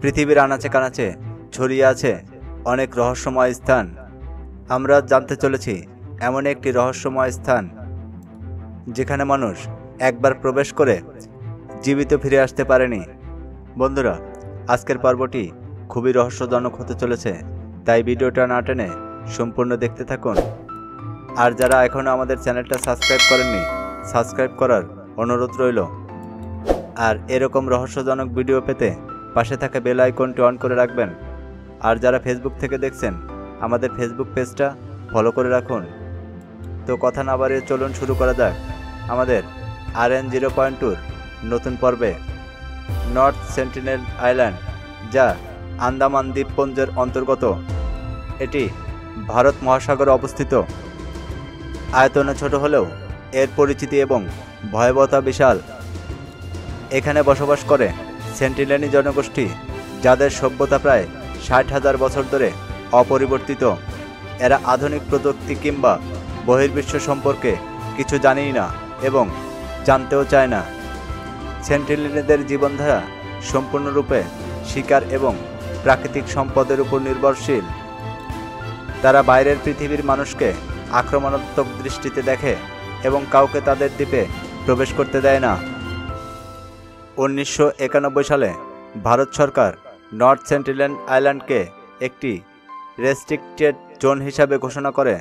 পৃথিবীর আনাচে কানাচে ছড়িয়ে আছে অনেক রহস্যময় স্থান। আমরা জানতে চলেছি এমন একটি রহস্যময় স্থান যেখানে মানুষ একবার প্রবেশ করে জীবিত ফিরে আসতে পারেনি। বন্ধুরা, আজকের পর্বটি খুবই রহস্যজনক হতে চলেছে, তাই ভিডিওটা না টেনে সম্পূর্ণ দেখতে থাকুন। আর যারা এখনও আমাদের চ্যানেলটা সাবস্ক্রাইব করেননি, সাবস্ক্রাইব করার অনুরোধ রইল। আর এরকম রহস্যজনক ভিডিও পেতে পাশে থাকা বেল আইকনটি অন করে রাখবেন। আর যারা ফেসবুক থেকে দেখছেন, আমাদের ফেসবুক পেজটা ফলো করে রাখুন। তো কথা না বাড়িয়ে চলুন শুরু করা যাক আমাদের RN 0.2 নতুন পর্বে। নর্থ সেন্টিনেল আইল্যান্ড, যা আন্দামান দ্বীপপুঞ্জের অন্তর্গত। এটি ভারত মহাসাগরে অবস্থিত। আয়তনে ছোট হলেও এর পরিচিতি এবং ভয়াবহতা বিশাল। এখানে বসবাস করে সেন্টিনেলি জনগোষ্ঠী, যাদের সভ্যতা প্রায় 60,000 বছর ধরে অপরিবর্তিত। এরা আধুনিক প্রযুক্তি কিংবা বহির্বিশ্ব সম্পর্কে কিছু জানেই না এবং জানতেও চায় না। সেন্টিনেলিদের জীবনধারা সম্পূর্ণরূপে শিকার এবং প্রাকৃতিক সম্পদের উপর নির্ভরশীল। তারা বাইরের পৃথিবীর মানুষকে আক্রমণাত্মক দৃষ্টিতে দেখে এবং কাউকে তাদের দ্বীপে প্রবেশ করতে দেয় না। 1991 সালে ভারত সরকার নর্থ সেন্টিনেল আইল্যান্ডকে একটি রেস্ট্রিক্টেড জোন হিসাবে ঘোষণা করে,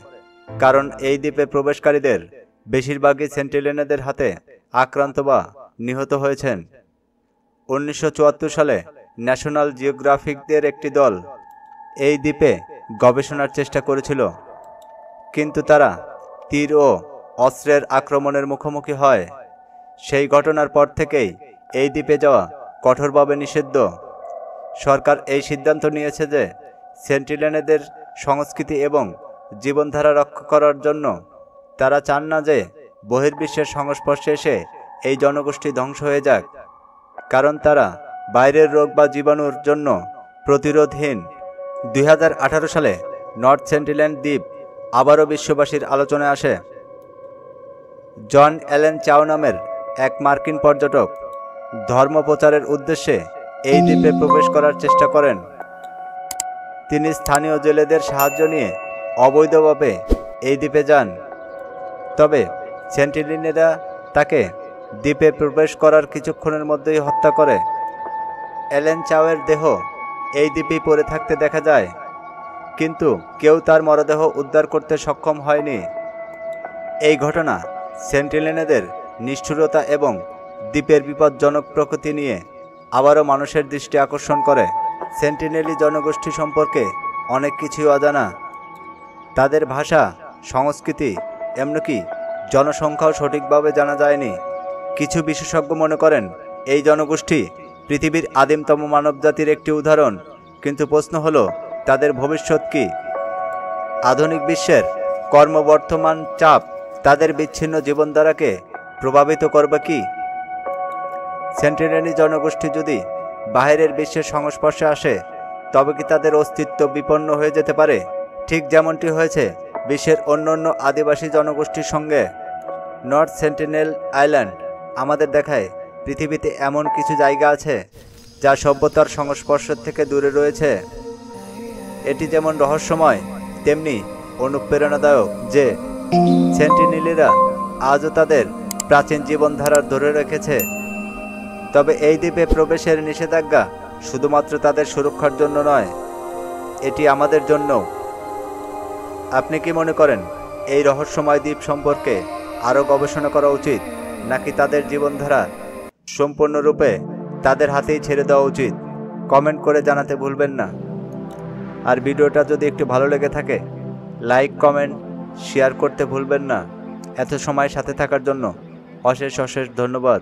কারণ এই দ্বীপে প্রবেশকারীদের বেশিরভাগই সেন্টিনেলদের হাতে আক্রান্ত বা নিহত হয়েছেন। 1974 সালে ন্যাশনাল জিওগ্রাফিকদের একটি দল এই দ্বীপে গবেষণার চেষ্টা করেছিল, কিন্তু তারা তীর ও অস্ত্রের আক্রমণের মুখোমুখি হয়। সেই ঘটনার পর থেকেই এই দ্বীপে যাওয়া কঠোরভাবে নিষিদ্ধ। সরকার এই সিদ্ধান্ত নিয়েছে যে সেন্টিনেলদের সংস্কৃতি এবং জীবনধারা রক্ষা করার জন্য তারা চান না যে বহির্বিশ্বের সংস্পর্শে এসে এই জনগোষ্ঠী ধ্বংস হয়ে যাক, কারণ তারা বাইরের রোগ বা জীবাণুর জন্য প্রতিরোধহীন। 2018 সালে নর্থ সেন্টিনেল দ্বীপ আবারও বিশ্ববাসীর আলোচনায় আসে। জন অ্যালেন চাও নামের এক মার্কিন পর্যটক ধর্ম প্রচারের উদ্দেশ্যে এই দ্বীপে প্রবেশ করার চেষ্টা করেন। তিনি স্থানীয় জেলেদের সাহায্য নিয়ে অবৈধভাবে এই দ্বীপে যান, তবে সেন্টিনেলরা তাকে দ্বীপে প্রবেশ করার কিছুক্ষণের মধ্যেই হত্যা করে। অ্যালেন চাওয়ের দেহ এই দ্বীপেই পড়ে থাকতে দেখা যায়, কিন্তু কেউ তার মরদেহ উদ্ধার করতে সক্ষম হয়নি। এই ঘটনা সেন্টিনেলদের নিষ্ঠুরতা এবং দ্বীপের বিপজ্জনক প্রকৃতি নিয়ে আবারও মানুষের দৃষ্টি আকর্ষণ করে। সেন্টিনেলি জনগোষ্ঠী সম্পর্কে অনেক কিছুই অজানা। তাদের ভাষা, সংস্কৃতি, এমনকি জনসংখ্যাও সঠিকভাবে জানা যায়নি। কিছু বিশেষজ্ঞ মনে করেন এই জনগোষ্ঠী পৃথিবীর আদিমতম মানবজাতির একটি উদাহরণ, কিন্তু প্রশ্ন হলো তাদের ভবিষ্যৎ কি? আধুনিক বিশ্বের ক্রমবর্ধমান চাপ তাদের বিচ্ছিন্ন জীবনধারাকে প্রভাবিত করবে কি? সেন্টিনেলি জনগোষ্ঠী যদি বাইরের বিশ্বের সংস্পর্শে আসে, তবে কি তাদের অস্তিত্ব বিপন্ন হয়ে যেতে পারে, ঠিক যেমনটি হয়েছে বিশ্বের অন্যান্য আদিবাসী জনগোষ্ঠীর সঙ্গে? নর্থ সেন্টিনেল আইল্যান্ড আমাদের দেখায় পৃথিবীতে এমন কিছু জায়গা আছে যা সভ্যতার সংস্পর্শ থেকে দূরে রয়েছে। এটি যেমন রহস্যময়, তেমনি অনুপ্রেরণাদায়ক যে সেন্টিনেলিরা আজও তাদের প্রাচীন জীবনধারা ধরে রেখেছে। তবে এই দ্বীপে প্রবেশের নিষেধাজ্ঞা শুধুমাত্র তাদের সুরক্ষার জন্য নয়, এটি আমাদের জন্য। আপনি কি মনে করেন এই রহস্যময় দ্বীপ সম্পর্কে আরও গবেষণা করা উচিত, নাকি তাদের জীবনধারা সম্পূর্ণরূপে তাদের হাতেই ছেড়ে দেওয়া উচিত? কমেন্ট করে জানাতে ভুলবেন না। আর ভিডিওটা যদি একটু ভালো লেগে থাকে, লাইক, কমেন্ট, শেয়ার করতে ভুলবেন না। এত সময় সাথে থাকার জন্য অশেষ অশেষ ধন্যবাদ।